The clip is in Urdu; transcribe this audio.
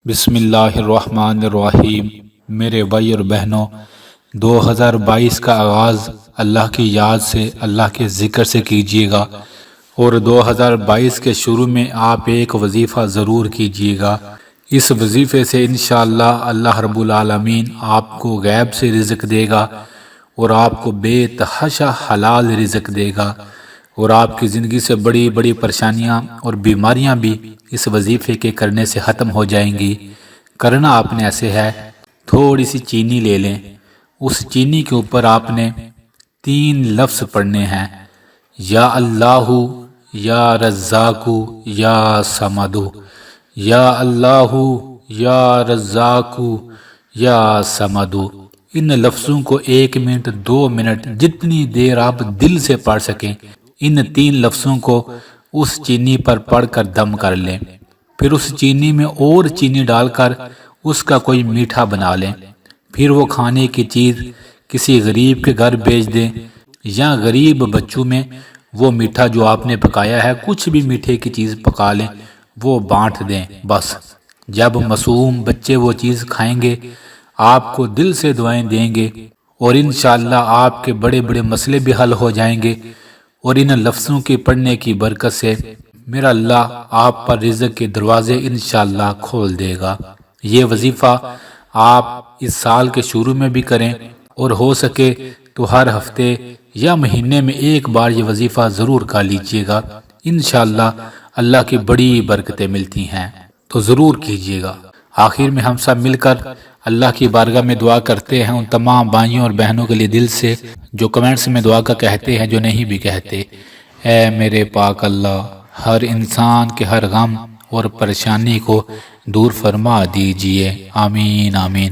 بسم اللہ الرحمن الرحیم۔ میرے بھائی اور بہنوں، 2022 کا آغاز اللہ کی یاد سے، اللہ کے ذکر سے کیجیے گا، اور 2022 کے شروع میں آپ ایک وظیفہ ضرور کیجیے گا۔ اس وظیفے سے انشاءاللہ اللہ رب العالمین آپ کو غیب سے رزق دے گا اور آپ کو بے تحاشا حلال رزق دے گا، اور آپ کی زندگی سے بڑی بڑی پریشانیاں اور بیماریاں بھی اس وظیفے کے کرنے سے ختم ہو جائیں گی۔ کرنا آپ نے ایسے ہے، تھوڑی سی چینی لے لیں، اس چینی کے اوپر آپ نے 3 لفظ پڑھنے ہیں، یا اللہ، یا رزاق، یا صمد، یا اللہ، یا رزاق، یا صمد۔ ان لفظوں کو 1 منٹ 2 منٹ جتنی دیر آپ دل سے پڑھ سکیں، ان 3 لفظوں کو اس چینی پر پڑھ کر دم کر لیں، پھر اس چینی میں اور چینی ڈال کر اس کا کوئی میٹھا بنا لیں، پھر وہ کھانے کی چیز کسی غریب کے گھر بھیج دیں، یا غریب بچوں میں وہ میٹھا جو آپ نے پکایا ہے، کچھ بھی میٹھے کی چیز پکا لیں، وہ بانٹ دیں۔ بس جب معصوم بچے وہ چیز کھائیں گے، آپ کو دل سے دعائیں دیں گے، اور انشاءاللہ آپ کے بڑے بڑے مسئلے بھی حل ہو جائیں گے، اور ان لفظوں کے پڑھنے کی برکت سے میرا اللہ آپ پر رزق کے دروازے انشاءاللہ کھول دے گا۔ یہ وظیفہ آپ اس سال کے شروع میں بھی کریں، اور ہو سکے تو ہر ہفتے یا مہینے میں 1 بار یہ وظیفہ ضرور کر لیجئے گا، انشاءاللہ اللہ کی بڑی برکتیں ملتی ہیں، تو ضرور کیجئے گا۔ آخر میں ہم سب مل کر اللہ کی بارگاہ میں دعا کرتے ہیں، ان تمام بھائیوں اور بہنوں کے لیے دل سے جو کمنٹس میں دعا کا کہتے ہیں، جو نہیں بھی کہتے۔ اے میرے پاک اللہ، ہر انسان کے ہر غم اور پریشانی کو دور فرما دیجئے، آمین آمین۔